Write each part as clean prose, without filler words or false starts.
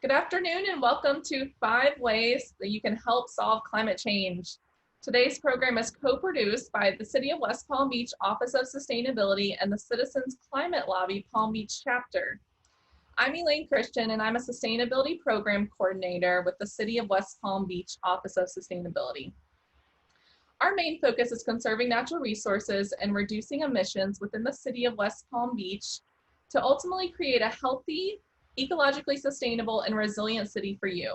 Good afternoon and welcome to 5 Ways that you can help solve climate change. Today's program is co-produced by the City of West Palm Beach Office of Sustainability and the Citizens Climate Lobby Palm Beach Chapter. I'm Elaine Christian and I'm a Sustainability Program Coordinator with the City of West Palm Beach Office of Sustainability. Our main focus is conserving natural resources and reducing emissions within the City of West Palm Beach to ultimately create a healthy, ecologically sustainable, and resilient city for you.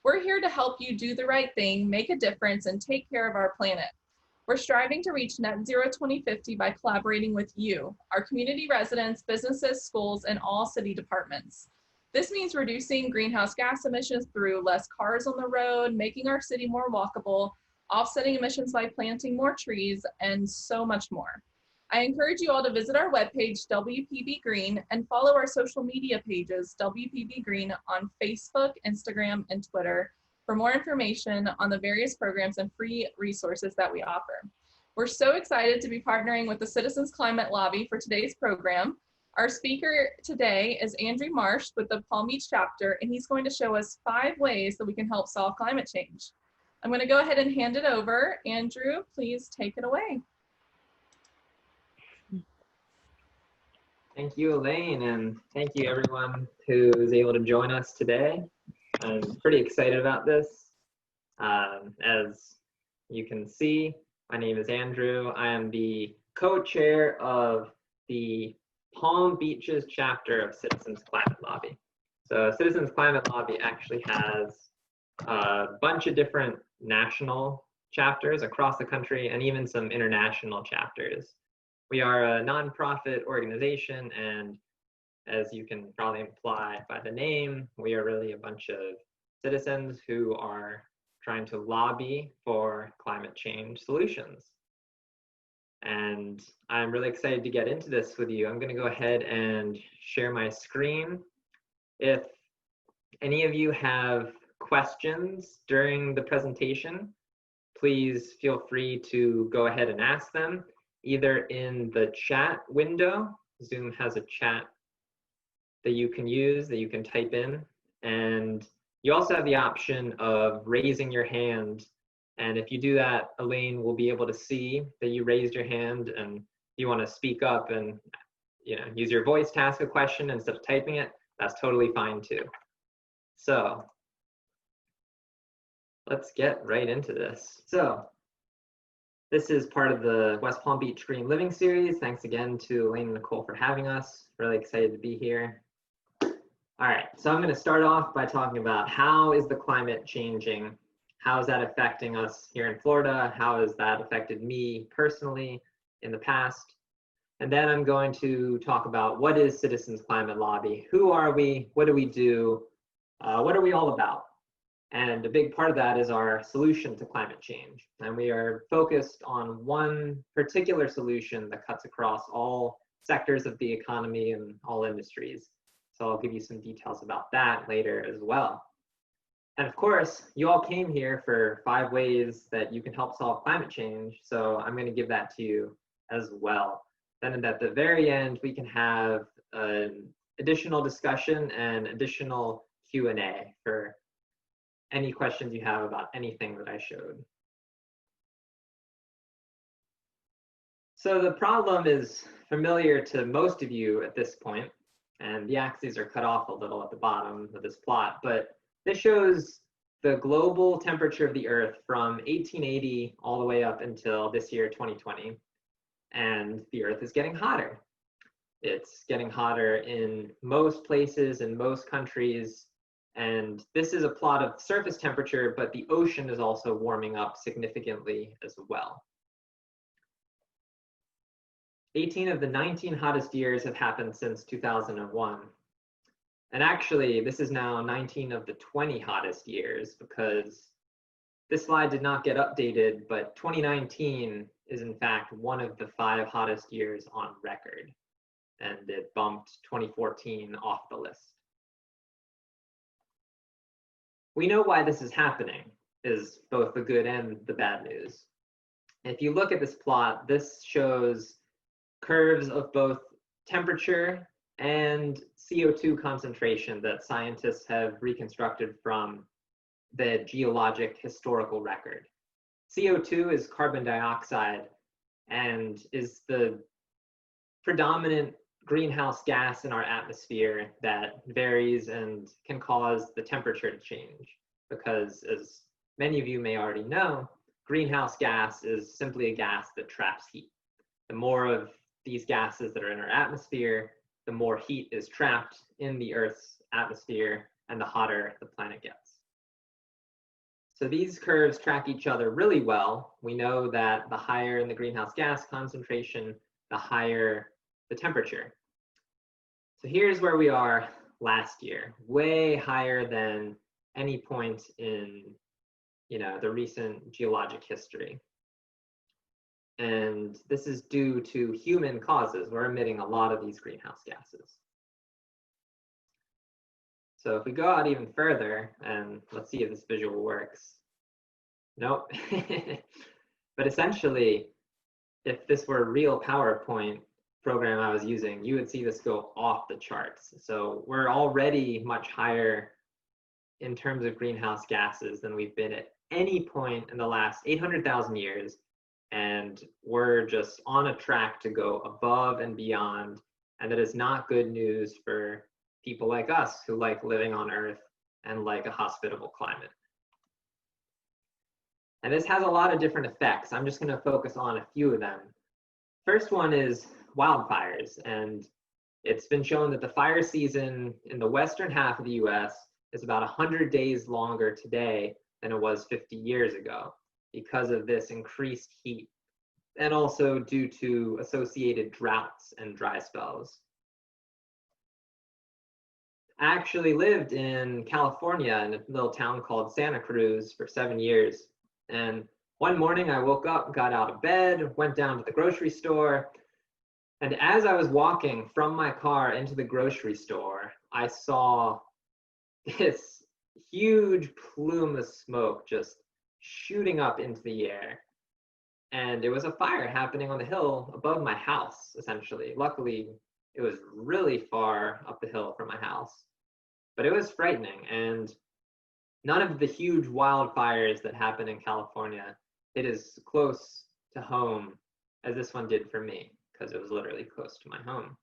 We're here to help you do the right thing, make a difference, and take care of our planet. We're striving to reach net zero 2050 by collaborating with you, our community residents, businesses, schools, and all city departments. This means reducing greenhouse gas emissions through less cars on the road, making our city more walkable, offsetting emissions by planting more trees, and so much more. I encourage you all to visit our webpage, WPB Green, and follow our social media pages, WPB Green, on Facebook, Instagram, and Twitter for more information on the various programs and free resources that we offer. We're so excited to be partnering with the Citizens Climate Lobby for today's program. Our speaker today is Andrew Marsh with the Palm Beach Chapter, and he's going to show us 5 ways that we can help solve climate change. I'm going to go ahead and hand it over. Andrew, please take it away. Thank you, Elaine, and thank you everyone who is able to join us today. I'm pretty excited about this. As you can see, my name is Andrew. I am the co-chair of the Palm Beaches chapter of Citizens Climate Lobby. So Citizens Climate Lobby actually has a bunch of different national chapters across the country and even some international chapters. We are a nonprofit organization, and as you can probably imply by the name, we are really a bunch of citizens who are trying to lobby for climate change solutions. And I'm really excited to get into this with you. I'm going to go ahead and share my screen. If any of you have questions during the presentation, please feel free to go ahead and ask them, either in the chat window. Zoom has a chat that you can use, that you can type in. And you also have the option of raising your hand. And if you do that, Elaine will be able to see that you raised your hand, and if you want to speak up and use your voice to ask a question instead of typing it, that's totally fine too. So let's get right into this. So this is part of the West Palm Beach Green Living Series. Thanks again to Elaine and Nicole for having us. Really excited to be here. All right, so I'm going to start off by talking about how is the climate changing? How is that affecting us here in Florida? How has that affected me personally in the past? And then I'm going to talk about what is Citizens Climate Lobby? Who are we? What do we do? What are we all about? And a big part of that is our solution to climate change. And we are focused on one particular solution that cuts across all sectors of the economy and all industries. So I'll give you some details about that later as well. And of course, you all came here for 5 ways that you can help solve climate change. So I'm going to give that to you as well. Then at the very end, we can have an additional discussion and additional Q&A for any questions you have about anything that I showed. So the problem is familiar to most of you at this point, and the axes are cut off a little at the bottom of this plot, but this shows the global temperature of the Earth from 1880 all the way up until this year, 2020, and the Earth is getting hotter. It's getting hotter in most places, in most countries. And this is a plot of surface temperature, but the ocean is also warming up significantly as well. 18 of the 19 hottest years have happened since 2001. And actually, this is now 19 of the 20 hottest years, because this slide did not get updated, but 2019 is in fact one of the 5 hottest years on record. And it bumped 2014 off the list. We know why this is happening, is both the good and the bad news. If you look at this plot, this shows curves of both temperature and CO2 concentration that scientists have reconstructed from the geologic historical record. CO2 is carbon dioxide and is the predominant greenhouse gas in our atmosphere that varies and can cause the temperature to change. Because as many of you may already know, greenhouse gas is simply a gas that traps heat. The more of these gases that are in our atmosphere, the more heat is trapped in the Earth's atmosphere and the hotter the planet gets. So these curves track each other really well. We know that the higher in the greenhouse gas concentration, the higher the temperature. So here's where we are last year, way higher than any point in, the recent geologic history. And this is due to human causes. We're emitting a lot of these greenhouse gases. So if we go out even further, and let's see if this visual works. Nope. But essentially, if this were a real PowerPoint program I was using, you would see this go off the charts. So we're already much higher in terms of greenhouse gases than we've been at any point in the last 800,000 years. And we're just on a track to go above and beyond. And that is not good news for people like us who like living on Earth and like a hospitable climate. And this has a lot of different effects. I'm just going to focus on a few of them. First one is wildfires. And it's been shown that the fire season in the western half of the US is about 100 days longer today than it was 50 years ago because of this increased heat, and also due to associated droughts and dry spells. I actually lived in California in a little town called Santa Cruz for 7 years. And one morning I woke up, got out of bed, went down to the grocery store. And as I was walking from my car into the grocery store, I saw this huge plume of smoke just shooting up into the air. And it was a fire happening on the hill above my house, essentially. Luckily, it was really far up the hill from my house. But it was frightening, and none of the huge wildfires that happen in California hit as close to home as this one did for me, because it was literally close to my home.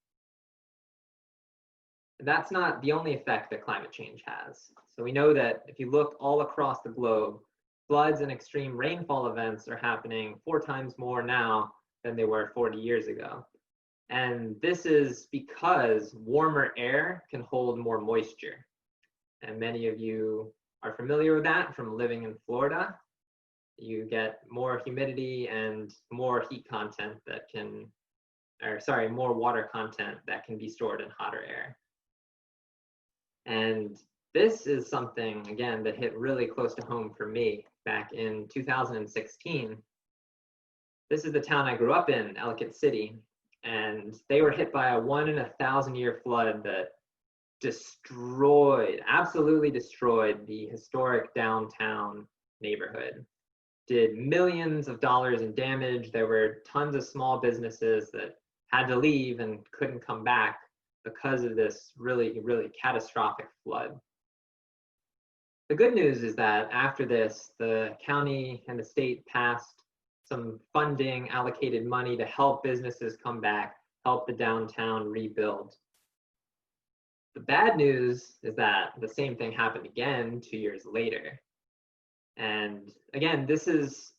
That's not the only effect that climate change has. So we know that if you look all across the globe, floods and extreme rainfall events are happening 4 times more now than they were 40 years ago. And this is because warmer air can hold more moisture. And many of you are familiar with that from living in Florida. You get more humidity and more heat content that can, more water content that can be stored in hotter air. And this is something, again, that hit really close to home for me back in 2016. This is the town I grew up in, Ellicott City, and they were hit by a 1 in 1,000 year flood that absolutely destroyed the historic downtown neighborhood. Did millions of dollars in damage. There were tons of small businesses that had to leave and couldn't come back because of this really, really catastrophic flood. The good news is that after this, the county and the state passed some funding, allocated money to help businesses come back, help the downtown rebuild. The bad news is that the same thing happened again 2 years later. And again, this is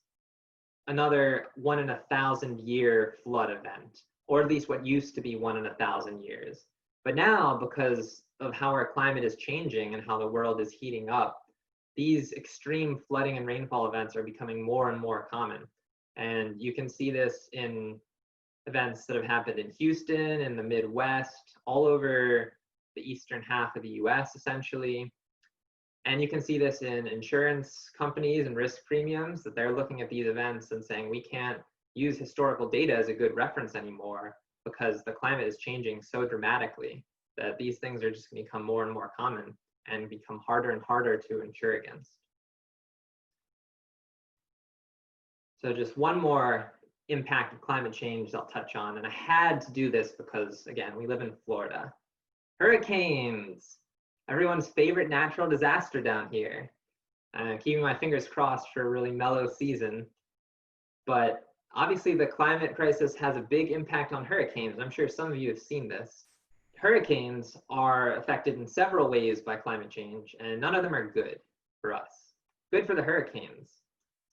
another 1 in 1,000 year flood event, or at least what used to be 1 in 1,000 years. But now, because of how our climate is changing and how the world is heating up, these extreme flooding and rainfall events are becoming more and more common. And you can see this in events that have happened in Houston, in the Midwest, all over the eastern half of the US, essentially. And you can see this in insurance companies and risk premiums, that they're looking at these events and saying, we can't use historical data as a good reference anymore because the climate is changing so dramatically that these things are just going to become more and more common and become harder and harder to insure against. So just one more impact of climate change I'll touch on, and I had to do this because, again, we live in Florida. Hurricanes, everyone's favorite natural disaster down here. Keeping my fingers crossed for a really mellow season. But obviously the climate crisis has a big impact on hurricanes. I'm sure some of you have seen this. Hurricanes are affected in several ways by climate change, and none of them are good for us. Good for the hurricanes.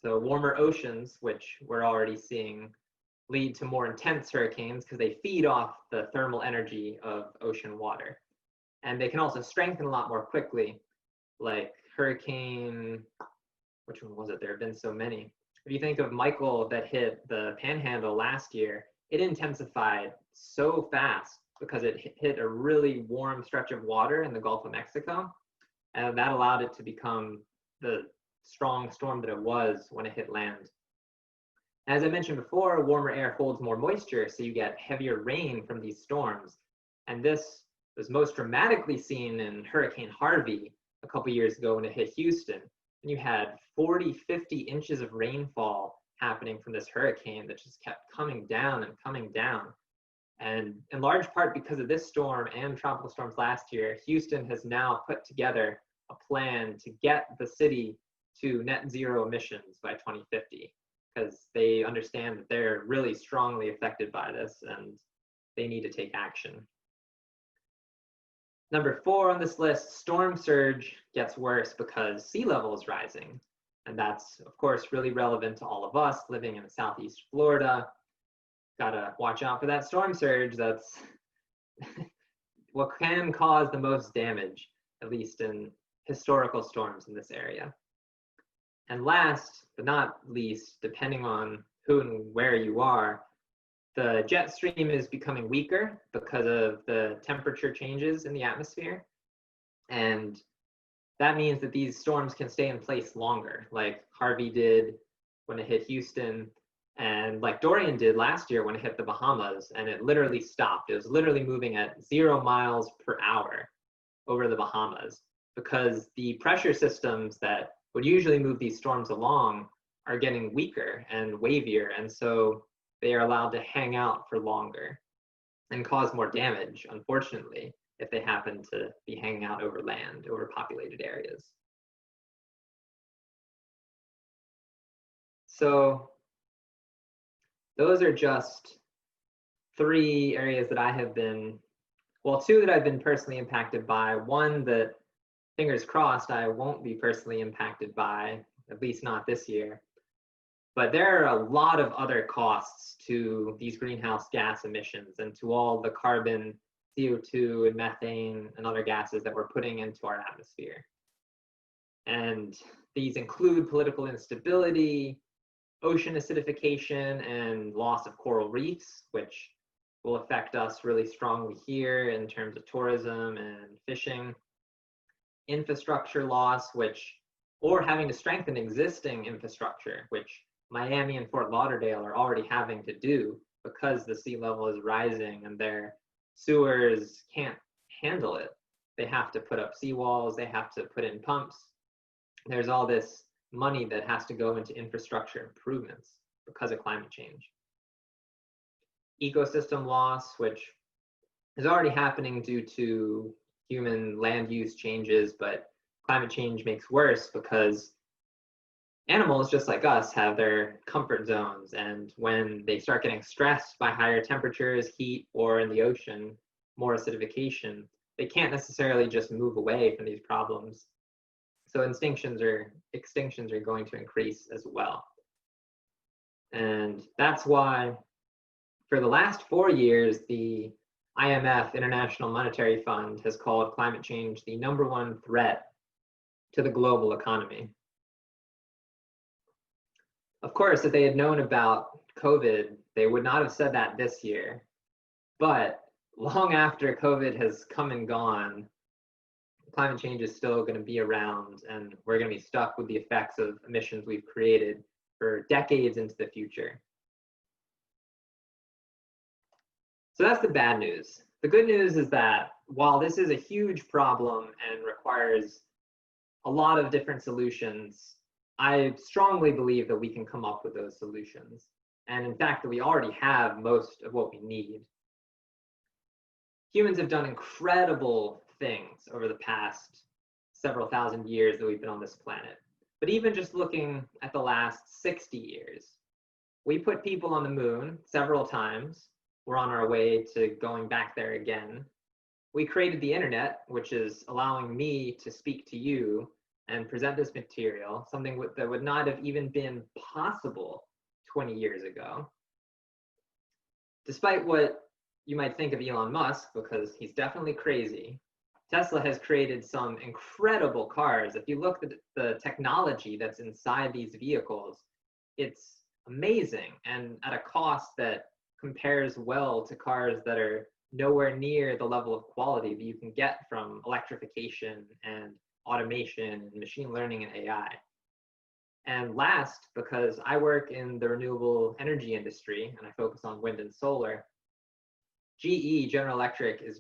So warmer oceans, which we're already seeing, lead to more intense hurricanes because they feed off the thermal energy of ocean water. And they can also strengthen a lot more quickly, like hurricane, which one was it? There have been so many. If you think of Michael that hit the Panhandle last year, it intensified so fast because it hit a really warm stretch of water in the Gulf of Mexico. And that allowed it to become the strong storm that it was when it hit land. As I mentioned before, warmer air holds more moisture, so you get heavier rain from these storms. And this was most dramatically seen in Hurricane Harvey a couple years ago when it hit Houston. And you had 40, 50 inches of rainfall happening from this hurricane that just kept coming down and coming down. And in large part because of this storm and tropical storms last year, Houston has now put together a plan to get the city to net zero emissions by 2050, because they understand that they're really strongly affected by this and they need to take action. Number 4 on this list, storm surge gets worse because sea level is rising. And that's, of course, really relevant to all of us living in Southeast Florida. Gotta watch out for that storm surge. That's what can cause the most damage, at least in historical storms in this area. And last but not least, depending on who and where you are, the jet stream is becoming weaker because of the temperature changes in the atmosphere. And that means that these storms can stay in place longer, like Harvey did when it hit Houston, and like Dorian did last year when it hit the Bahamas, and it literally stopped. It was literally moving at 0 miles per hour over the Bahamas because the pressure systems that would usually move these storms along are getting weaker and wavier, and so they are allowed to hang out for longer and cause more damage, unfortunately, if they happen to be hanging out over land, over populated areas. So those are just 3 areas that I have been, well, 2 that I've been personally impacted by, 1 that, fingers crossed, I won't be personally impacted by, at least not this year. But there are a lot of other costs to these greenhouse gas emissions and to all the carbon, CO2, and methane and other gases that we're putting into our atmosphere. And these include political instability, ocean acidification, and loss of coral reefs, which will affect us really strongly here in terms of tourism and fishing. Infrastructure loss, or having to strengthen existing infrastructure, which Miami and Fort Lauderdale are already having to do because the sea level is rising and their sewers can't handle it. They have to put up seawalls, they have to put in pumps. There's all this money that has to go into infrastructure improvements because of climate change. Ecosystem loss, which is already happening due to human land use changes, but climate change makes worse because animals, just like us, have their comfort zones, and when they start getting stressed by higher temperatures, heat, or in the ocean, more acidification, they can't necessarily just move away from these problems. So extinctions are going to increase as well. And that's why for the last 4 years, the IMF, International Monetary Fund, has called climate change the #1 threat to the global economy. Of course, if they had known about COVID, they would not have said that this year. But long after COVID has come and gone, climate change is still going to be around, and we're going to be stuck with the effects of emissions we've created for decades into the future. So that's the bad news. The good news is that while this is a huge problem and requires a lot of different solutions, I strongly believe that we can come up with those solutions. And in fact, that we already have most of what we need. humans have done incredible things over the past several thousand years that we've been on this planet. But even just looking at the last 60 years, we put people on the moon several times. We're on our way to going back there again. We created the internet, which is allowing me to speak to you and present this material, something that would not have even been possible 20 years ago. Despite what you might think of Elon Musk, because he's definitely crazy, Tesla has created some incredible cars. If you look at the technology that's inside these vehicles, it's amazing and at a cost that compares well to cars that are nowhere near the level of quality that you can get from electrification and automation and machine learning and AI. And last, because I work in the renewable energy industry and I focus on wind and solar, GE, General Electric, has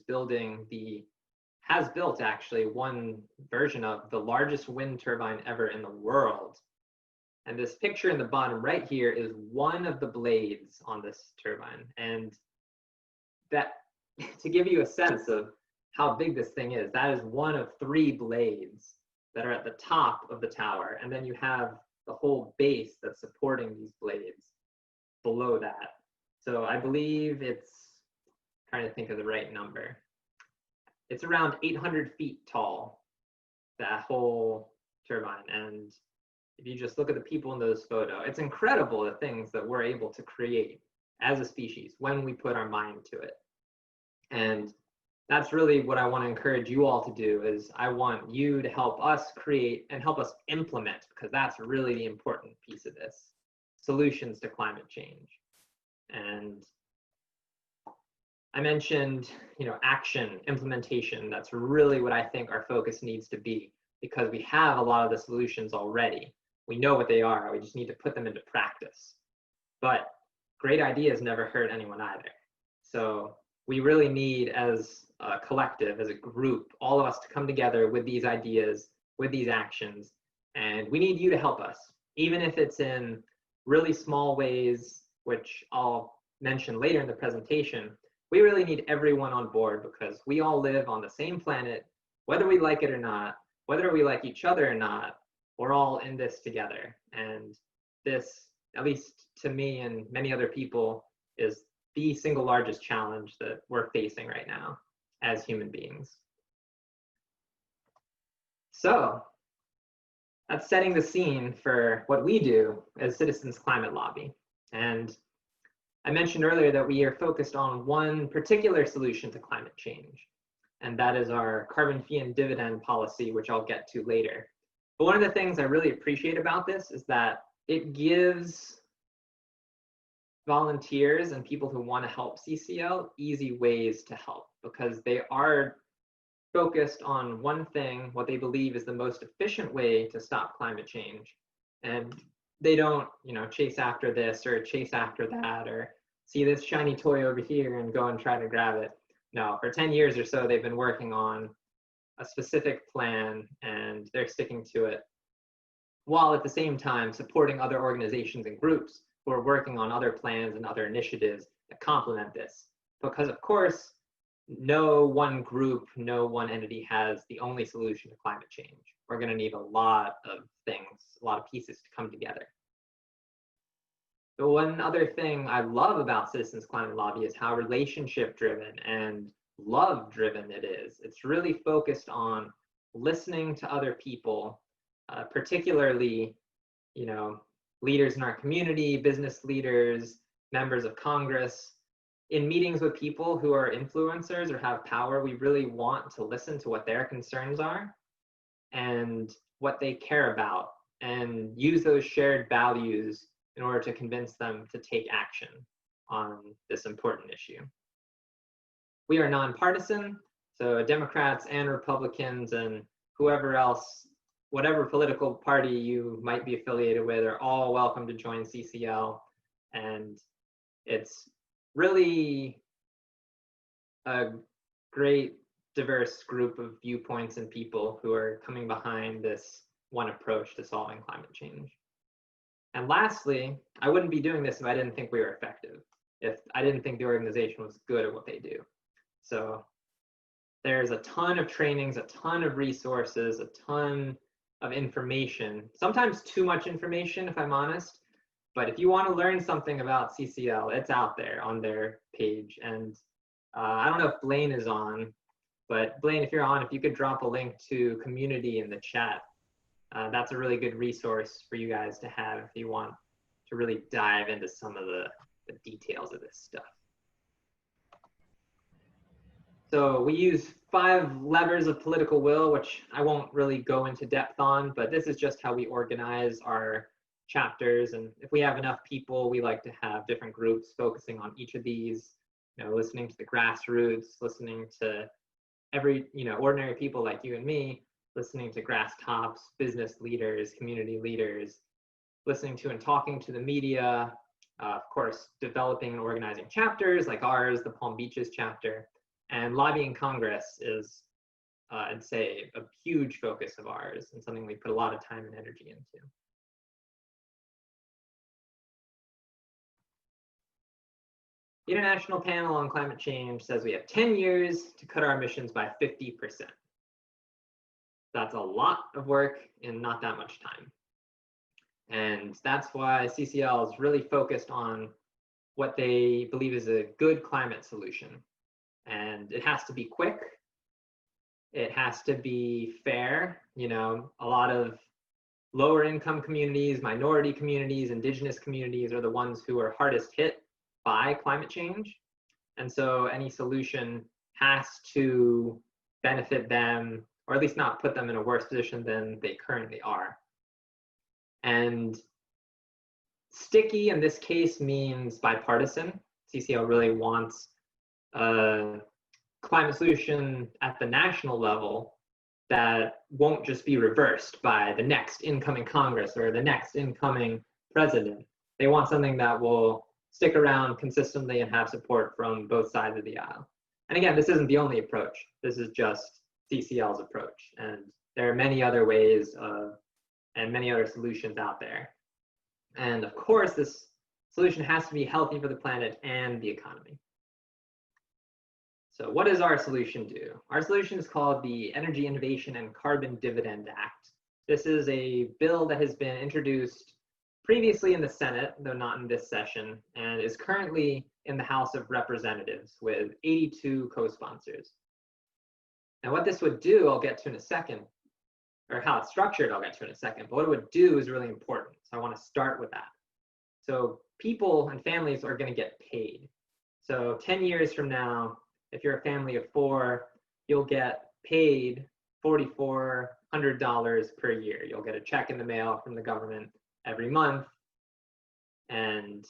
built actually one version of the largest wind turbine ever in the world. And this picture in the bottom right here is one of the blades on this turbine. And that, to give you a sense of how big this thing is, that is one of 3 blades that are at the top of the tower. And then you have the whole base that's supporting these blades below that. So I believe it's, trying to think of the right number, it's around 800 feet tall, that whole turbine. And if you just look at the people in those photos, it's incredible the things that we're able to create as a species when we put our mind to it. And that's really what I want to encourage you all to do, is I want you to help us create and help us implement, because that's really the important piece of this, solutions to climate change. And I mentioned, action, implementation. That's really what I think our focus needs to be, because we have a lot of the solutions already. We know what they are. We just need to put them into practice. But great ideas never hurt anyone either. So we really need, as a collective, as a group, all of us to come together with these ideas, with these actions. And we need you to help us, even if it's in really small ways, which I'll mention later in the presentation. We really need everyone on board, because we all live on the same planet, whether we like it or not, whether we like each other or not, we're all in this together. And this, at least to me and many other people, is the single largest challenge that we're facing right now as human beings. So that's setting the scene for what we do as Citizens Climate Lobby. And I mentioned earlier that we are focused on one particular solution to climate change, and that is our carbon fee and dividend policy, which I'll get to later. But one of the things I really appreciate about this is that it gives volunteers and people who want to help CCL easy ways to help, because they are focused on one thing, what they believe is the most efficient way to stop climate change. And they don't, chase after this or chase after that, or see this shiny toy over here and go and try to grab it. No, for 10 years or so, they've been working on a specific plan, and they're sticking to it, while at the same time supporting other organizations and groups who are working on other plans and other initiatives that complement this. Because of course, no one group, no one entity has the only solution to climate change. We're going to need a lot of things, a lot of pieces to come together. The one other thing I love about Citizens Climate Lobby is how relationship driven and love driven it is. It's really focused on listening to other people, particularly, leaders in our community, business leaders, members of Congress. In meetings with people who are influencers or have power, we really want to listen to what their concerns are and what they care about, and use those shared values in order to convince them to take action on this important issue. We are nonpartisan, so Democrats and Republicans and whoever else, whatever political party you might be affiliated with, are all welcome to join CCL. And it's really a great, diverse group of viewpoints and people who are coming behind this one approach to solving climate change. And lastly, I wouldn't be doing this if I didn't think we were effective, if I didn't think the organization was good at what they do. So There's a ton of trainings, a ton of resources, a ton of information, sometimes too much information, if I'm honest. But if you want to learn something about CCL, it's out there on their page. And I don't know if Blaine is on, but Blaine, if you're on, if you could drop a link to community in the chat, that's a really good resource for you guys to have if you want to really dive into some of the details of this stuff. So we use 5 levers of political will, which I won't really go into depth on, but this is just how we organize our chapters. And if we have enough people, we like to have different groups focusing on each of these, listening to the grassroots, listening to ordinary people like you and me, listening to grass tops, business leaders, community leaders, listening to and talking to the media, of course, developing and organizing chapters like ours, the Palm Beaches chapter, and lobbying Congress is, I'd say, a huge focus of ours and something we put a lot of time and energy into. The International Panel on Climate Change says we have 10 years to cut our emissions by 50%. That's a lot of work in not that much time. And that's why CCL is really focused on what they believe is a good climate solution. And it has to be quick. It has to be fair. A lot of lower income communities, minority communities, indigenous communities are the ones who are hardest hit by climate change. And so any solution has to benefit them, or at least not put them in a worse position than they currently are. And sticky in this case means bipartisan. CCL really wants a climate solution at the national level that won't just be reversed by the next incoming Congress or the next incoming president. They want something that will stick around consistently and have support from both sides of the aisle. And again, this isn't the only approach. This is just CCL's approach. And there are many other ways and many other solutions out there. And of course, this solution has to be healthy for the planet and the economy. So what does our solution do? Our solution is called the Energy Innovation and Carbon Dividend Act. This is a bill that has been introduced previously in the Senate, though not in this session, and is currently in the House of Representatives with 82 co-sponsors. Now what this would do, I'll get to in a second, or how it's structured, I'll get to in a second, but what it would do is really important. So I want to start with that. So people and families are going to get paid. So 10 years from now, if you're a family of 4, you'll get paid $4,400 per year. You'll get a check in the mail from the government every month. And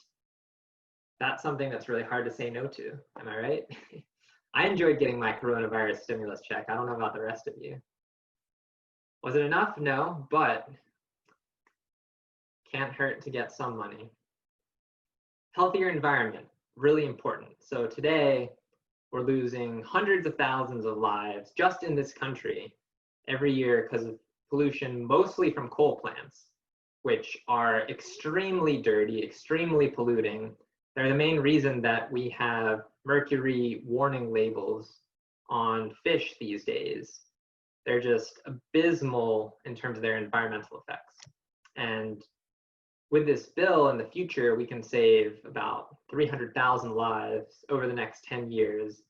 that's something that's really hard to say no to. Am I right? I enjoyed getting my coronavirus stimulus check. I don't know about the rest of you. Was it enough? No, but can't hurt to get some money. Healthier environment, really important. So today, we're losing hundreds of thousands of lives just in this country every year because of pollution, mostly from coal plants, which are extremely dirty, extremely polluting. They're the main reason that we have mercury warning labels on fish these days. They're just abysmal in terms of their environmental effects. And with this bill in the future, we can save about 300,000 lives over the next 10 years,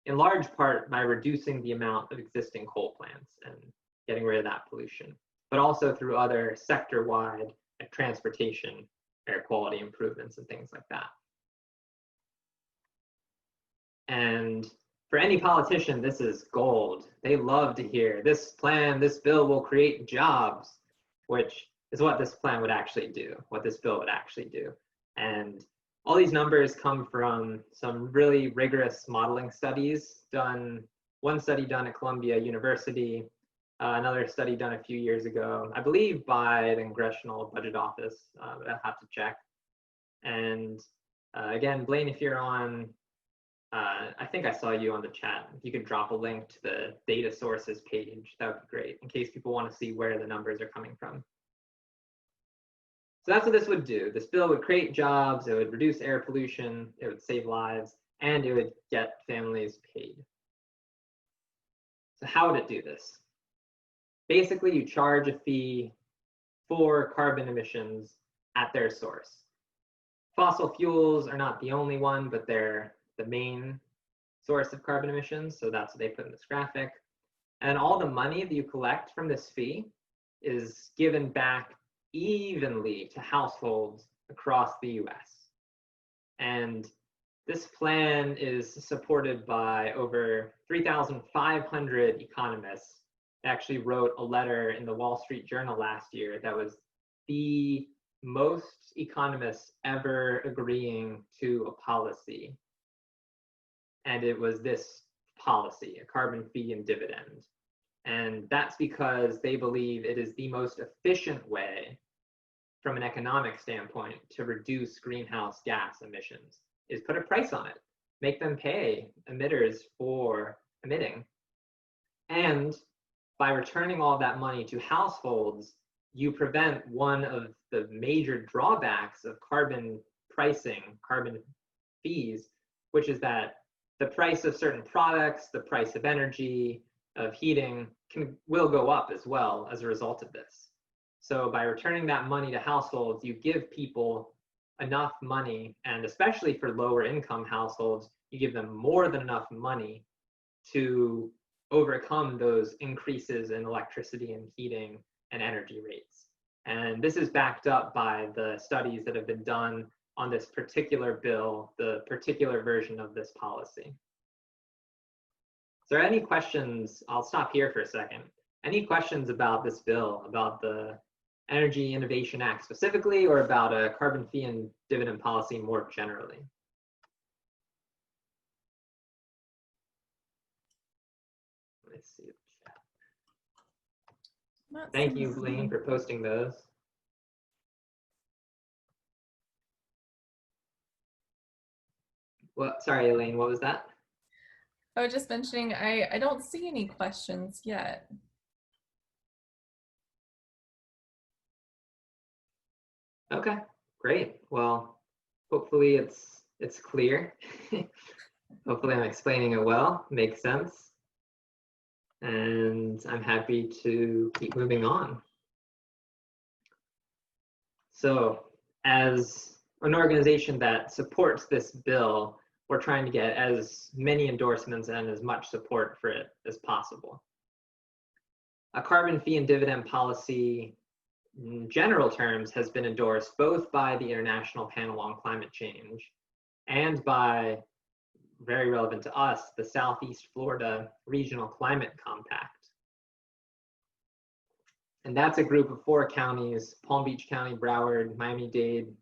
in large part by reducing the amount of existing coal plants and getting rid of that pollution, but also through other sector-wide like transportation, air quality improvements, and things like that. And for any politician, this is gold. They love to hear this plan, this bill will create jobs, which is what this plan would actually do, what this bill would actually do. And all these numbers come from some really rigorous modeling studies done, one study done at Columbia University, another study done a few years ago, I believe by the Congressional Budget Office, but I'll have to check. And again, Blaine, if you're on, I think I saw you on the chat. If you could drop a link to the data sources page, that would be great, in case people want to see where the numbers are coming from. So that's what this would do. This bill would create jobs, it would reduce air pollution, it would save lives, and it would get families paid. So how would it do this? Basically, you charge a fee for carbon emissions at their source. Fossil fuels are not the only one, but they're the main source of carbon emissions. So that's what they put in this graphic. And all the money that you collect from this fee is given back evenly to households across the US. And this plan is supported by over 3,500 economists. They actually wrote a letter in the Wall Street Journal last year that was the most economists ever agreeing to a policy. And it was this policy, a carbon fee and dividend. And that's because they believe it is the most efficient way from an economic standpoint to reduce greenhouse gas emissions, is put a price on it, make them pay emitters for emitting. And by returning all that money to households, you prevent one of the major drawbacks of carbon pricing, carbon fees, which is that the price of certain products, the price of energy, of heating will go up as well as a result of this. So by returning that money to households, you give people enough money, and especially for lower income households, you give them more than enough money to overcome those increases in electricity and heating and energy rates. And this is backed up by the studies that have been done on this particular bill, the particular version of this policy. So are there any questions? I'll stop here for a second. Any questions about this bill, about the Energy Innovation Act specifically, or about a carbon fee and dividend policy more generally? Let's see. Thank you, Blaine, for posting those. Well, sorry, Elaine, what was that? I was just mentioning, I don't see any questions yet. Okay, great. Well, hopefully it's clear. Hopefully I'm explaining it well, makes sense. And I'm happy to keep moving on. So as an organization that supports this bill, we're trying to get as many endorsements and as much support for it as possible. A carbon fee and dividend policy, in general terms, has been endorsed both by the International Panel on Climate Change and by, very relevant to us, the Southeast Florida Regional Climate Compact. And that's a group of 4 counties, Palm Beach County, Broward, Miami-Dade,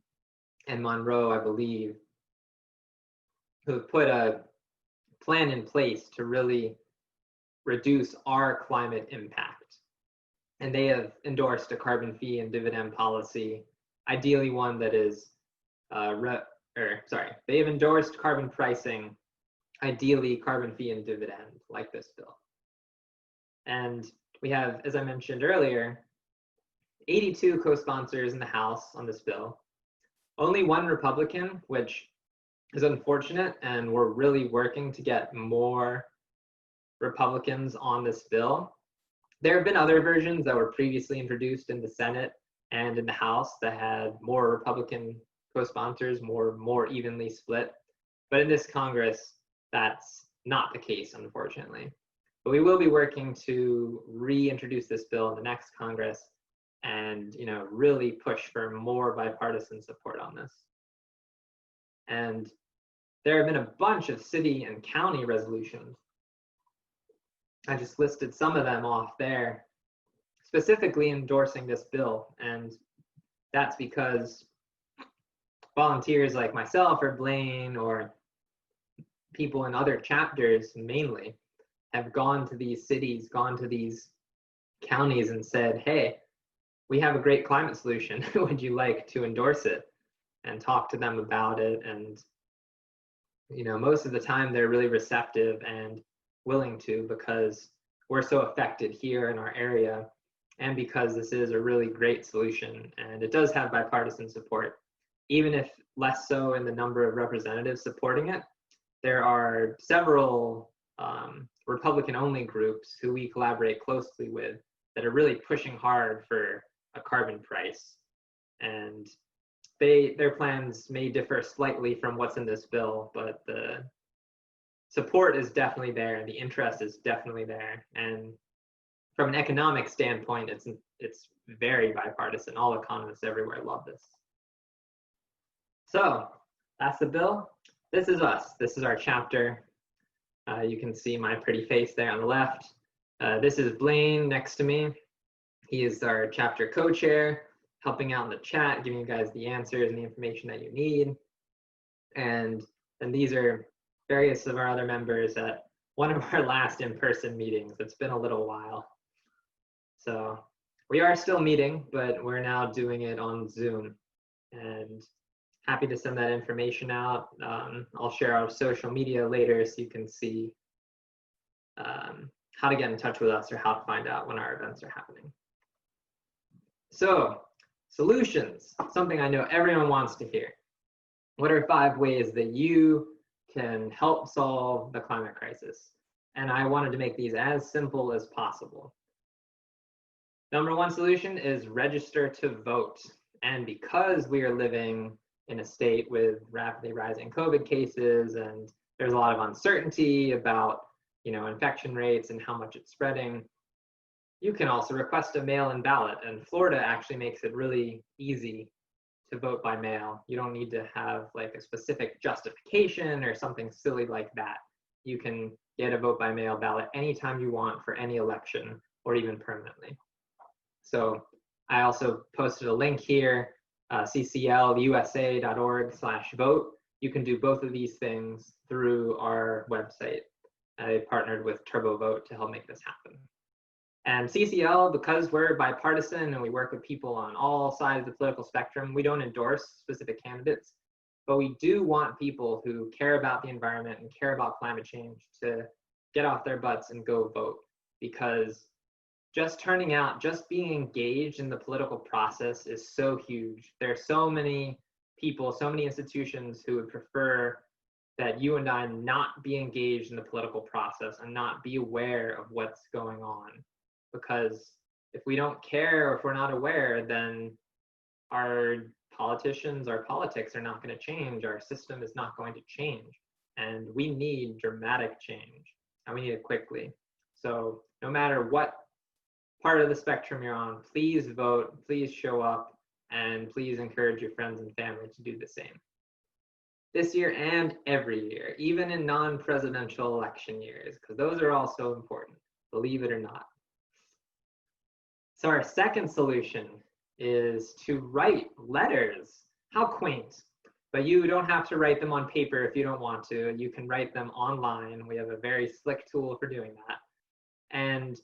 and Monroe, I believe, who have put a plan in place to really reduce our climate impact. And they have endorsed a carbon fee and dividend policy, ideally one that is, they have endorsed carbon pricing, ideally carbon fee and dividend, like this bill. And we have, as I mentioned earlier, 82 co-sponsors in the House on this bill. Only 1 Republican, which is unfortunate, and we're really working to get more Republicans on this bill. There have been other versions that were previously introduced in the Senate and in the House that had more Republican co-sponsors, more evenly split. But in this Congress, that's not the case, unfortunately. But we will be working to reintroduce this bill in the next Congress and, really push for more bipartisan support on this. And there have been a bunch of city and county resolutions. I just listed some of them off there, specifically endorsing this bill. And that's because volunteers like myself or Blaine or people in other chapters mainly have gone to these cities, gone to these counties and said, hey, we have a great climate solution. Would you like to endorse it? And talk to them about it. And, most of the time they're really receptive and willing to, because we're so affected here in our area and because this is a really great solution. And it does have bipartisan support, even if less so in the number of representatives supporting it. There are several Republican-only groups who we collaborate closely with that are really pushing hard for a carbon price. And their plans may differ slightly from what's in this bill, but the support is definitely there, and the interest is definitely there. And from an economic standpoint, it's very bipartisan. All economists everywhere love this. So that's the bill. This is us. This is our chapter. You can see my pretty face there on the left. This is Blaine next to me. He is our chapter co-chair, helping out in the chat, giving you guys the answers and the information that you need. And these are various of our other members at one of our last in-person meetings. It's been a little while. So we are still meeting, but we're now doing it on Zoom. And happy to send that information out. I'll share our social media later so you can see how to get in touch with us or how to find out when our events are happening. So, solutions, something I know everyone wants to hear. What are 5 ways that you can help solve the climate crisis? And I wanted to make these as simple as possible. Number 1 solution is register to vote. And because we are living in a state with rapidly rising COVID cases, and there's a lot of uncertainty about, infection rates and how much it's spreading, you can also request a mail-in ballot. And Florida actually makes it really easy to vote by mail. You don't need to have like a specific justification or something silly like that. You can get a vote by mail ballot anytime you want for any election or even permanently. So I also posted a link here, cclusa.org/vote. You can do both of these things through our website. I partnered with TurboVote to help make this happen. And CCL, because we're bipartisan and we work with people on all sides of the political spectrum, we don't endorse specific candidates, but we do want people who care about the environment and care about climate change to get off their butts and go vote. Because just turning out, just being engaged in the political process is so huge. There are so many people, so many institutions who would prefer that you and I not be engaged in the political process and not be aware of what's going on. Because if we don't care or if we're not aware, then our politicians, our politics are not going to change. Our system is not going to change. And we need dramatic change, and we need it quickly. So no matter what part of the spectrum you're on, please vote, please show up, and please encourage your friends and family to do the same. This year and every year, even in non-presidential election years, because those are also important, believe it or not. So our second solution is to write letters. How quaint. But you don't have to write them on paper if you don't want to. You can write them online. We have a very slick tool for doing that. And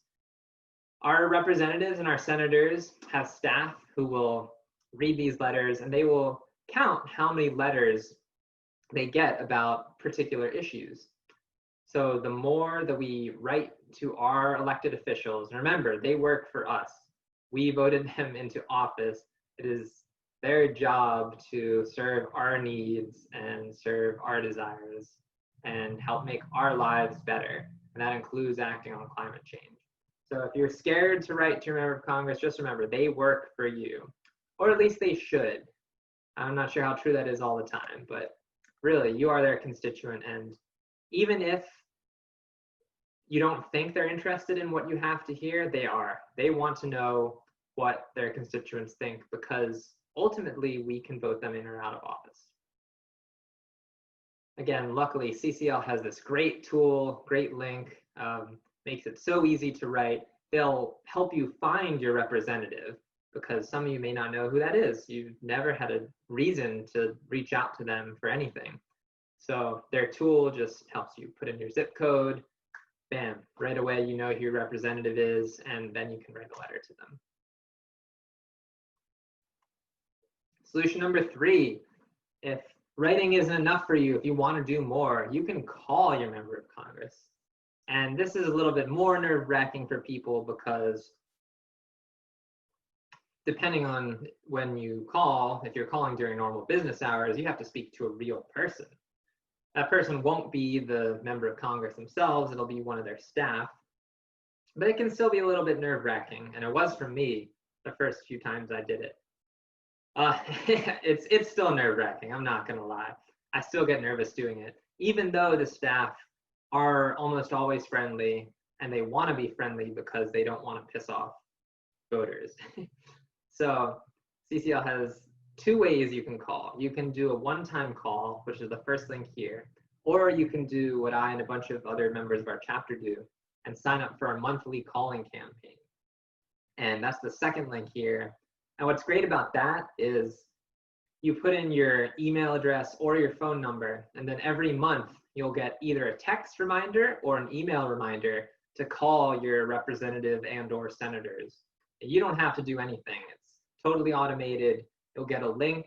our representatives and our senators have staff who will read these letters, and they will count how many letters they get about particular issues. So the more that we write to our elected officials, and remember, they work for us. We voted them into office. It is their job to serve our needs and serve our desires and help make our lives better. And that includes acting on climate change. So if you're scared to write to a member of Congress, just remember, they work for you, or at least they should. I'm not sure how true that is all the time, but really, you are their constituent. And even if you don't think they're interested in what you have to hear, they are. They want to know what their constituents think, because ultimately we can vote them in or out of office. Again, luckily, CCL has this great tool, great link, makes it so easy to write. They'll help you find your representative, because some of you may not know who that is. You've never had a reason to reach out to them for anything. So their tool just helps you put in your zip code, bam, right away you know who your representative is, and then you can write a letter to them. Solution number 3, if writing isn't enough for you, if you want to do more, you can call your member of Congress. And this is a little bit more nerve-wracking for people, because depending on when you call, if you're calling during normal business hours, you have to speak to a real person. That person won't be the member of Congress themselves, it'll be one of their staff. But it can still be a little bit nerve-wracking, and it was for me the first few times I did it. It's still nerve-wracking, I'm not gonna lie. I still get nervous doing it, even though the staff are almost always friendly, and they want to be friendly because they don't want to piss off voters. So CCL has two ways you can call. You can do a one-time call, which is the first link here, or you can do what I and a bunch of other members of our chapter do and sign up for our monthly calling campaign. And that's the second link here. And what's great about that is you put in your email address or your phone number, and then every month you'll get either a text reminder or an email reminder to call your representative and or senators. And you don't have to do anything. It's totally automated. You'll get a link.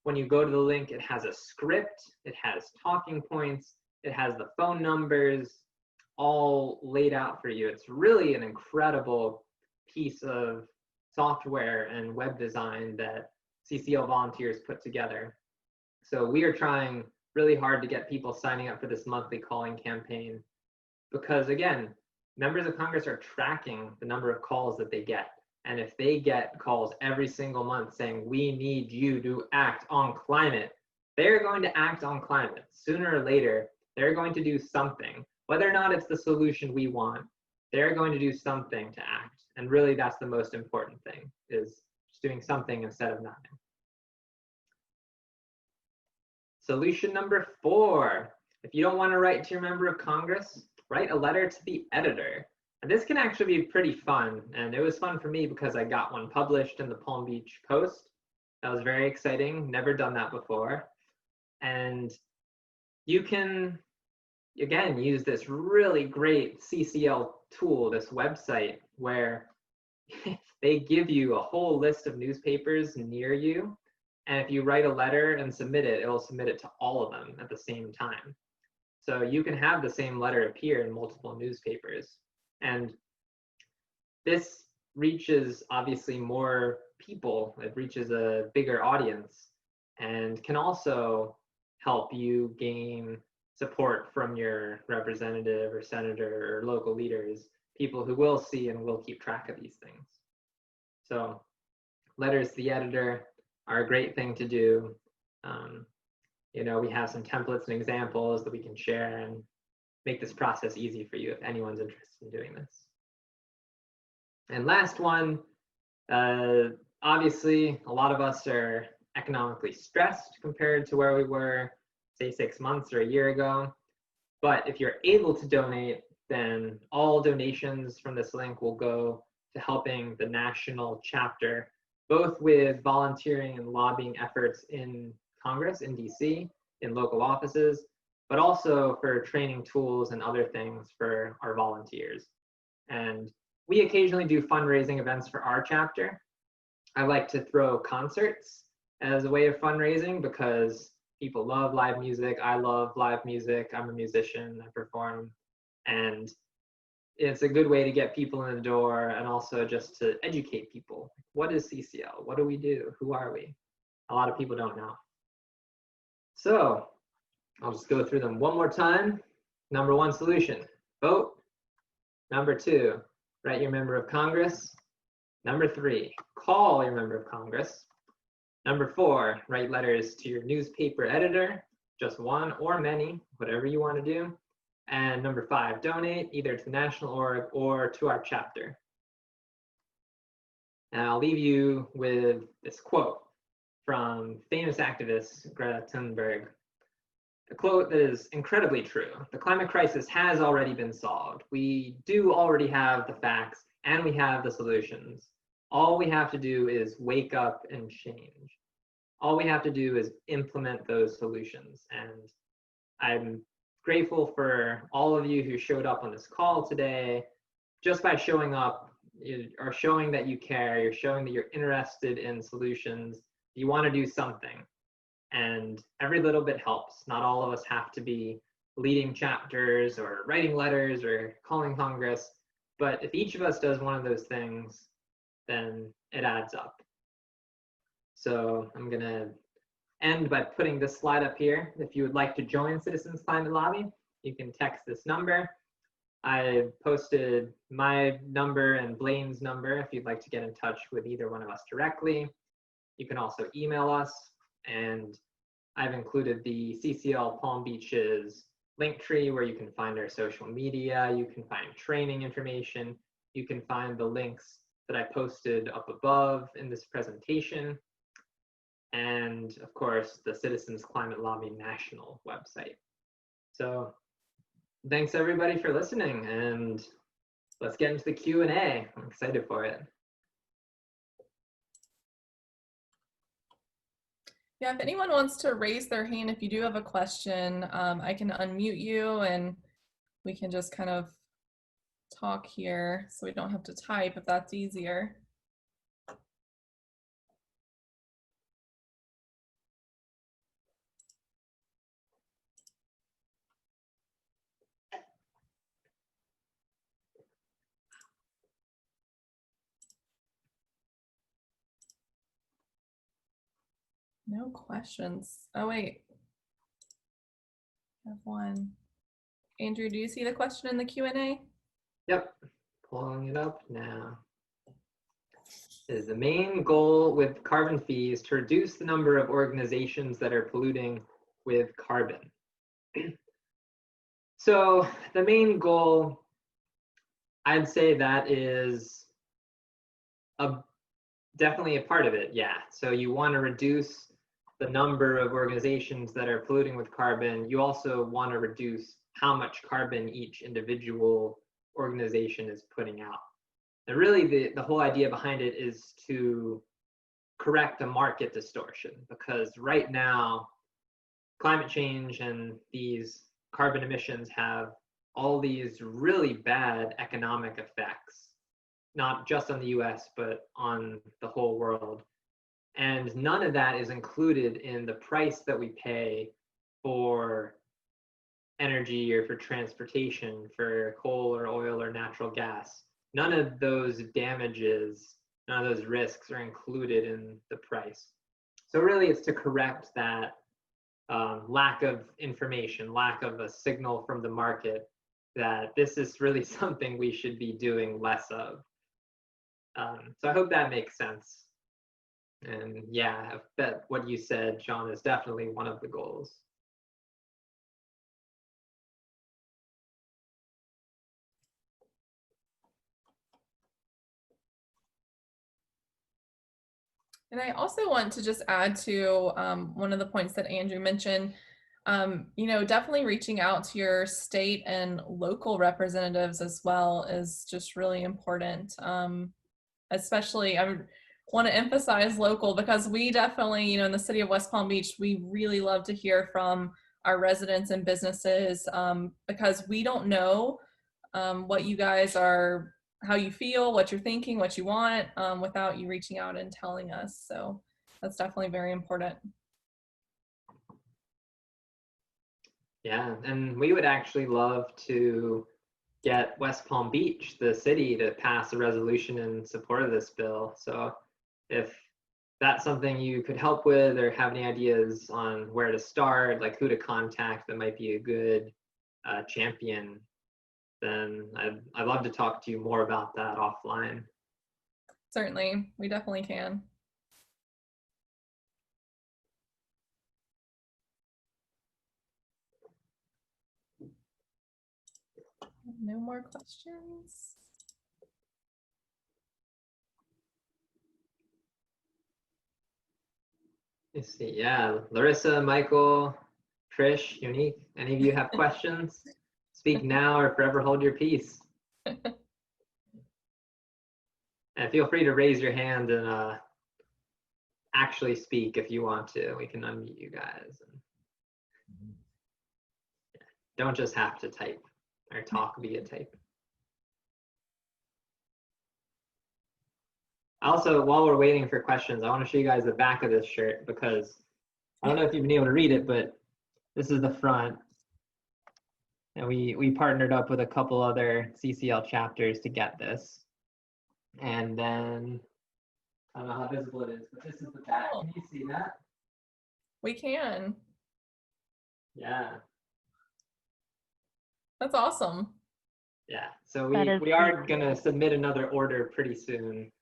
When you go to the link, it has a script, it has talking points, it has the phone numbers all laid out for you. It's really an incredible piece of software and web design that CCL volunteers put together. So we are trying really hard to get people signing up for this monthly calling campaign because, again, members of Congress are tracking the number of calls that they get. And if they get calls every single month saying, we need you to act on climate, they're going to act on climate. Sooner or later, they're going to do something. Whether or not it's the solution we want, they're going to do something to act. And really, that's the most important thing, is just doing something instead of nothing. Solution number 4, if you don't want to write to your member of Congress, write a letter to the editor. And this can actually be pretty fun. And it was fun for me because I got one published in the Palm Beach Post. That was very exciting. Never done that before. And you can, again, use this really great CCL tool, this website, where they give you a whole list of newspapers near you. And if you write a letter and submit it, it'll submit it to all of them at the same time. So you can have the same letter appear in multiple newspapers. And this reaches obviously more people. It reaches a bigger audience and can also help you gain support from your representative or senator or local leaders, people who will see and will keep track of these things. So letters to the editor are a great thing to do. You know, we have some templates and examples that we can share and make this process easy for you if anyone's interested in doing this. And last one, obviously, a lot of us are economically stressed compared to where we were, say, 6 months or a year ago. But if you're able to donate, then all donations from this link will go to helping the national chapter, both with volunteering and lobbying efforts in Congress, in DC, in local offices, but also for training tools and other things for our volunteers. And we occasionally do fundraising events for our chapter. I like to throw concerts as a way of fundraising because people love live music. I love live music. I'm a musician, I perform. And it's a good way to get people in the door and also just to educate people. What is CCL? What do we do? Who are we? A lot of people don't know. So I'll just go through them one more time. Number 1 solution, vote. Number 2, write your member of Congress. Number 3, call your member of Congress. Number 4, write letters to your newspaper editor, just one or many, whatever you want to do. And number 5, donate either to the national org or to our chapter. And I'll leave you with this quote from famous activist Greta Thunberg. A quote that is incredibly true. The climate crisis has already been solved. We do already have the facts and we have the solutions. All we have to do is wake up and change. All we have to do is implement those solutions. And I'm grateful for all of you who showed up on this call today. Just by showing up, you are showing that you care, you're showing that you're interested in solutions, you want to do something. And every little bit helps. Not all of us have to be leading chapters or writing letters or calling Congress, but if each of us does one of those things, then it adds up. So I'm gonna end by putting this slide up here. If you would like to join Citizens Climate Lobby, you can text this number. I posted my number and Blaine's number if you'd like to get in touch with either one of us directly. You can also email us, and I've included the CCL Palm Beach's link tree where you can find our social media, you can find training information, you can find the links that I posted up above in this presentation, and of course the Citizens Climate Lobby National website. So thanks everybody for listening, and let's get into the Q&A. I'm excited for it. Yeah, if anyone wants to raise their hand, if you do have a question, I can unmute you and we can just kind of talk here so we don't have to type if that's easier. No questions. Oh, wait. I have one. Andrew, do you see the question in the Q&A? Yep, pulling it up now. Is the main goal with carbon fees to reduce the number of organizations that are polluting with carbon? So the main goal, I'd say that is definitely a part of it, yeah. So you want to reduce the number of organizations that are polluting with carbon. You also want to reduce how much carbon each individual organization is putting out. And really the whole idea behind it is to correct a market distortion, because right now climate change and these carbon emissions have all these really bad economic effects, not just on the US, but on the whole world. And none of that is included in the price that we pay for energy or for transportation, for coal or oil or natural gas. None of those damages, none of those risks are included in the price. So really it's to correct that lack of information, lack of a signal from the market that this is really something we should be doing less of. So I hope that makes sense. And yeah, I bet what you said, John, is definitely one of the goals. And I also want to just add to one of the points that Andrew mentioned, you know, definitely reaching out to your state and local representatives as well is just really important. Especially, I want to emphasize local, because we definitely, you know, in the city of West Palm Beach, we really love to hear from our residents and businesses, because we don't know what you guys are, how you feel, what you're thinking, what you want, without you reaching out and telling us. So that's definitely very important. Yeah, and we would actually love to get West Palm Beach, the city, to pass a resolution in support of this bill. So if that's something you could help with, or have any ideas on where to start, like who to contact that might be a good champion, then I'd love to talk to you more about that offline. Certainly, we definitely can. No more questions. Let's see, yeah, Larissa, Michael, Trish, Unique, any of you have questions? Speak now or forever hold your peace. And feel free to raise your hand and actually speak if you want to. We can unmute you guys. And don't just have to type or talk via type. Also, while we're waiting for questions, I want to show you guys the back of this shirt, because I don't know if you've been able to read it, but this is the front. And we partnered up with a couple other CCL chapters to get this. And then, I don't know how visible it is, but this is the back. Can you see that? We can. Yeah. That's awesome. Yeah. So That is we are pretty going to cool. submit another order pretty soon.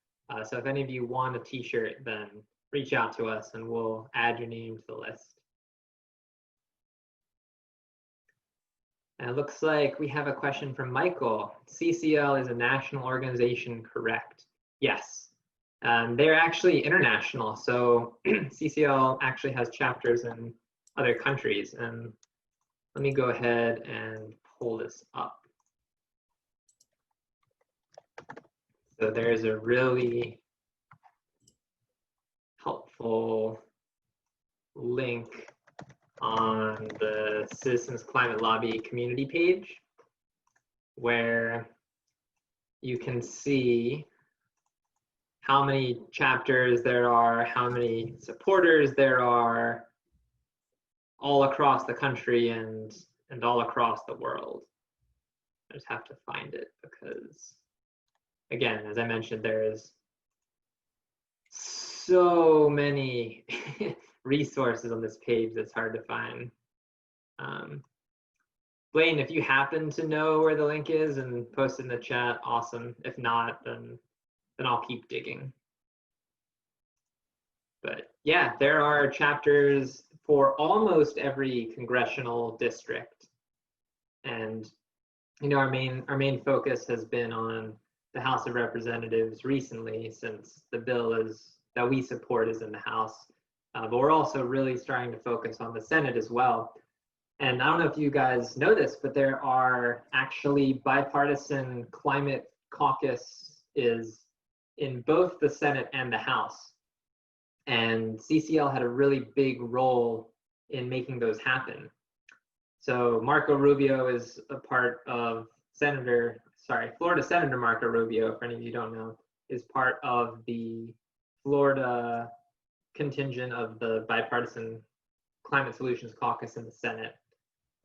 So if any of you want a t-shirt, then reach out to us and we'll add your name to the list. And it looks like we have a question from Michael. CCL is a national organization, correct? Yes. They're actually international. So CCL actually has chapters in other countries. And let me go ahead and pull this up. So there's a really helpful link on the Citizens Climate Lobby community page where you can see how many chapters there are, how many supporters there are all across the country and all across the world. I just have to find it because, again, as I mentioned, there's so many resources on this page that's hard to find. Blaine, if you happen to know where the link is and post it in the chat, awesome. If not, then I'll keep digging. But yeah, there are chapters for almost every congressional district. And you know, our main focus has been on the House of Representatives recently, since the bill that we support is in the House. But we're also really starting to focus on the Senate as well. And I don't know if you guys know this, but there are actually bipartisan climate caucuses in both the Senate and the House. And CCL had a really big role in making those happen. So Marco Rubio is a part of Florida Senator Marco Rubio, for any of you who don't know, is part of the Florida contingent of the Bipartisan Climate Solutions Caucus in the Senate.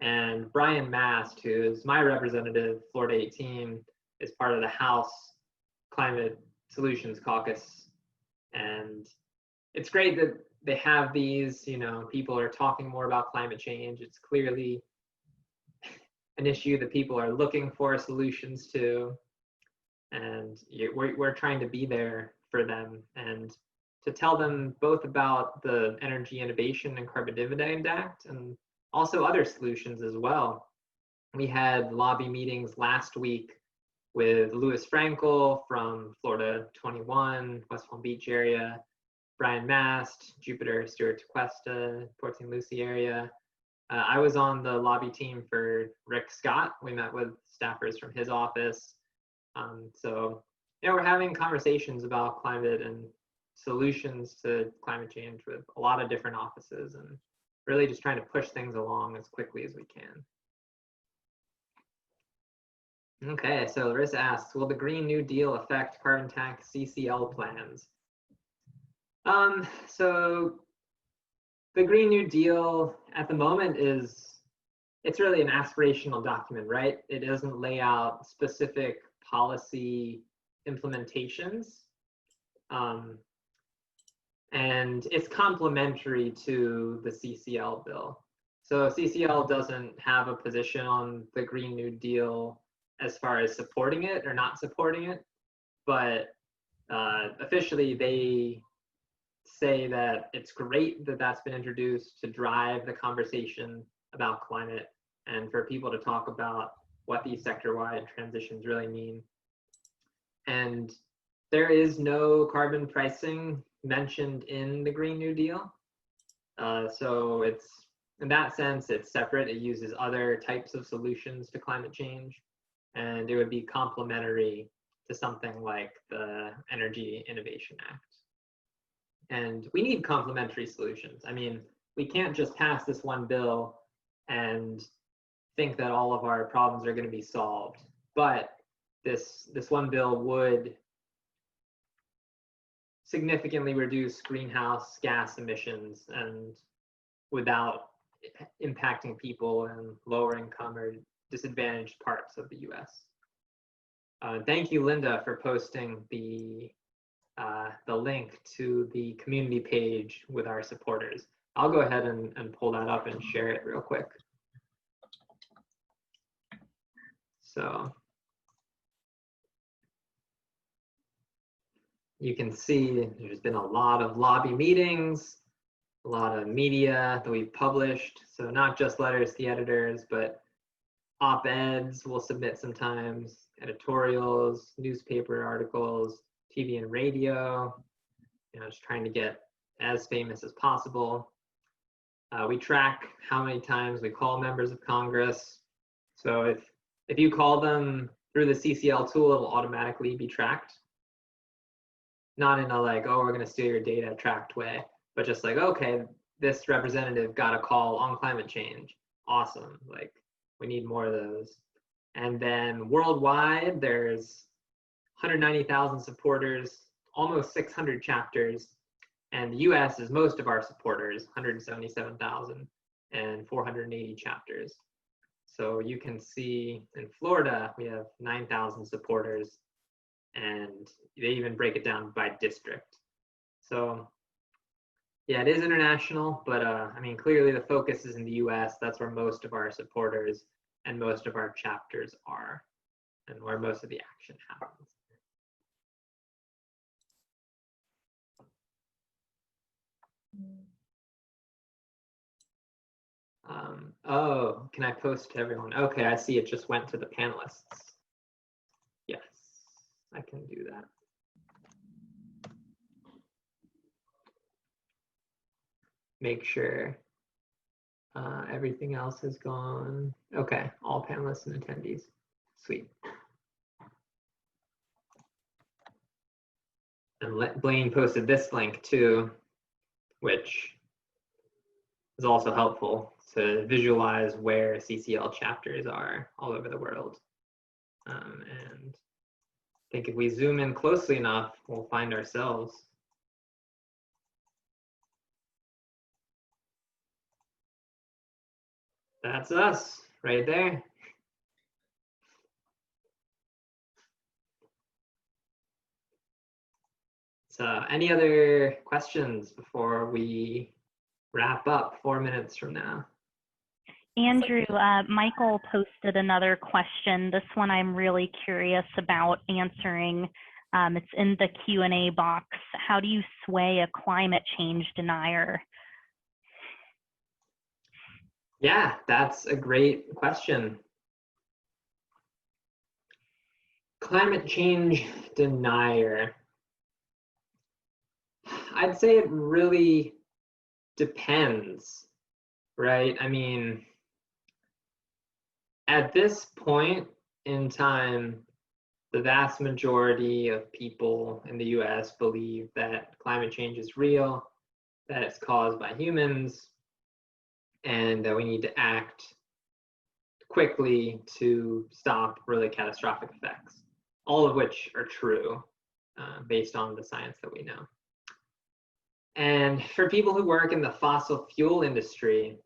And Brian Mast, who is my representative, Florida 18, is part of the House Climate Solutions Caucus. And it's great that they have these, you know, people are talking more about climate change. It's clearly an issue that people are looking for solutions to. And we're trying to be there for them and to tell them both about the Energy Innovation and Carbon Dividend Act and also other solutions as well. We had lobby meetings last week with Louis Frankel from Florida 21, West Palm Beach area, Brian Mast, Jupiter, Stewart Tequesta, Port St. Lucie area. I was on the lobby team for Rick Scott. We met with staffers from his office. So, you know, we're having conversations about climate and solutions to climate change with a lot of different offices and really just trying to push things along as quickly as we can. Okay, so Larissa asks, will the Green New Deal affect carbon tax CCL plans? So the Green New Deal at the moment it's really an aspirational document, right? It doesn't lay out specific policy implementations. And it's complementary to the CCL bill. So CCL doesn't have a position on the Green New Deal as far as supporting it or not supporting it, but officially they say that it's great that that's been introduced to drive the conversation about climate and for people to talk about what these sector-wide transitions really mean. And there is no carbon pricing mentioned in the Green New Deal. So it's, in that sense, it's separate. It uses other types of solutions to climate change, and it would be complementary to something like the Energy Innovation Act. And we need complementary solutions. I mean, we can't just pass this one bill and think that all of our problems are going to be solved. But this one bill would significantly reduce greenhouse gas emissions and without impacting people in lower income or disadvantaged parts of the US. Thank you, Linda, for posting the link to the community page with our supporters. I'll go ahead and pull that up and share it real quick. So you can see there's been a lot of lobby meetings, a lot of media that we've published. So not just letters to the editors, but op-eds we'll submit sometimes, editorials, newspaper articles, TV and radio, just trying to get as famous as possible. We track how many times we call members of Congress. So if you call them through the CCL tool, it will automatically be tracked. Not in a like, oh, we're going to steal your data tracked way, but just like, okay, this representative got a call on climate change. Awesome. Like, we need more of those. And then worldwide, there's 190,000 supporters, almost 600 chapters. And the US is most of our supporters, 177,000 and 480 chapters. So you can see in Florida, we have 9,000 supporters, and they even break it down by district. So yeah, it is international, but I mean, clearly the focus is in the US. That's where most of our supporters and most of our chapters are, and where most of the action happens. Oh, can I post to everyone? Okay, I see it just went to the panelists. Yes, I can do that. Make sure everything else has gone. Okay, all panelists and attendees. Sweet. And Blaine posted this link too, which is also helpful to visualize where CCL chapters are all over the world. And I think if we zoom in closely enough, we'll find ourselves. That's us right there. So any other questions before we wrap up 4 minutes from now? Andrew, Michael posted another question. This one I'm really curious about answering. It's in the Q&A box. How do you sway a climate change denier? Yeah, that's a great question. Climate change denier. I'd say it really depends, right? I mean, at this point in time, the vast majority of people in the US believe that climate change is real, that it's caused by humans, and that we need to act quickly to stop really catastrophic effects, all of which are true based on the science that we know. And for people who work in the fossil fuel industry,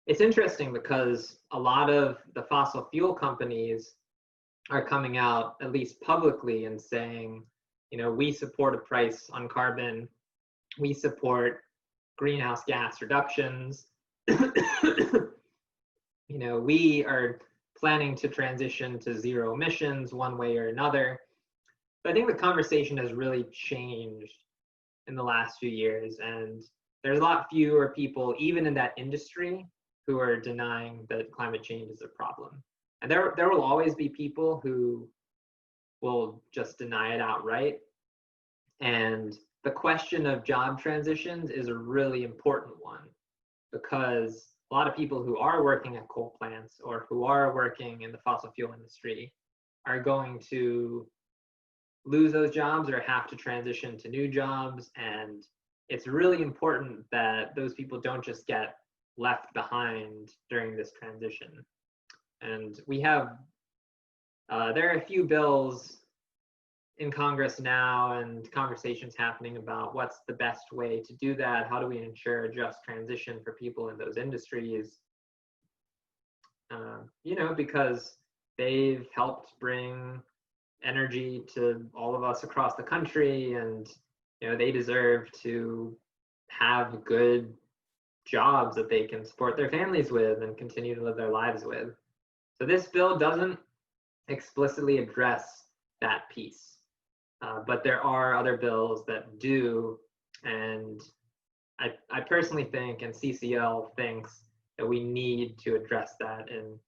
it's interesting because a lot of the fossil fuel companies are coming out, at least publicly, and saying, we support a price on carbon, we support greenhouse gas reductions, we are planning to transition to zero emissions one way or another. But I think the conversation has really changed in the last few years, and there's a lot fewer people, even in that industry, who are denying that climate change is a problem. And there will always be people who will just deny it outright. And the question of job transitions is a really important one, because a lot of people who are working at coal plants or who are working in the fossil fuel industry are going to lose those jobs or have to transition to new jobs. And it's really important that those people don't just get left behind during this transition. And we have, there are a few bills in Congress now and conversations happening about what's the best way to do that. How do we ensure a just transition for people in those industries? Because they've helped bring energy to all of us across the country, and they deserve to have good jobs that they can support their families with and continue to live their lives with. So this bill doesn't explicitly address that piece, but there are other bills that do, and I personally think, and CCL thinks, that we need to address that in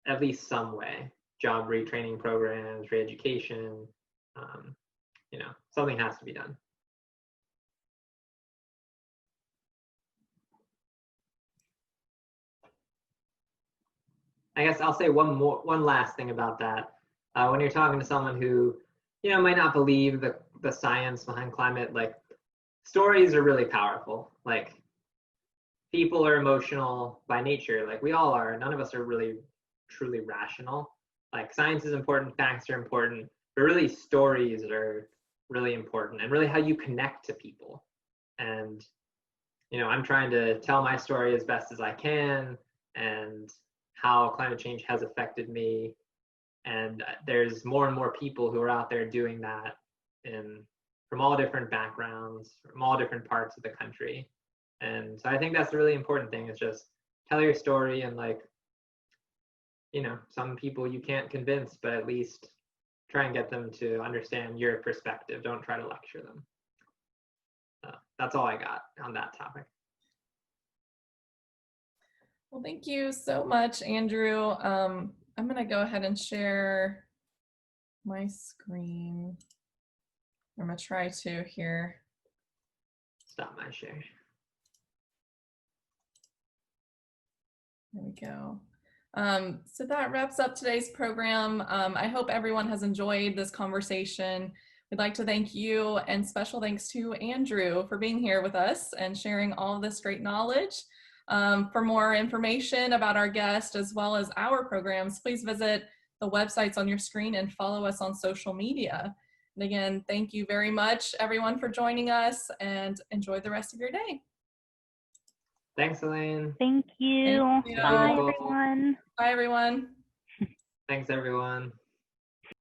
at least some way. Job retraining programs, re-education, something has to be done. I guess I'll say one last thing about that. When you're talking to someone who, might not believe the science behind climate, like, stories are really powerful. Like, people are emotional by nature, like we all are. None of us are really truly rational. Like, science is important, facts are important, but really stories are really important, and really how you connect to people. And I'm trying to tell my story as best as I can, and how climate change has affected me. And there's more and more people who are out there doing that from all different backgrounds, from all different parts of the country. And so I think that's a really important thing, is just tell your story, and like, some people you can't convince, but at least try and get them to understand your perspective. Don't try to lecture them. That's all I got on that topic. Well, thank you so much, Andrew. I'm going to go ahead and share my screen. I'm going to try to here. Stop my share. There we go. So that wraps up today's program. I hope everyone has enjoyed this conversation. We'd like to thank you, and special thanks to Andrew for being here with us and sharing all of this great knowledge. For more information about our guest as well as our programs, please visit the websites on your screen and follow us on social media. And again, thank you very much, everyone, for joining us, and enjoy the rest of your day. Thanks, Elaine. Thank you. Thank you. Bye, everyone. Bye, everyone. Thanks, everyone.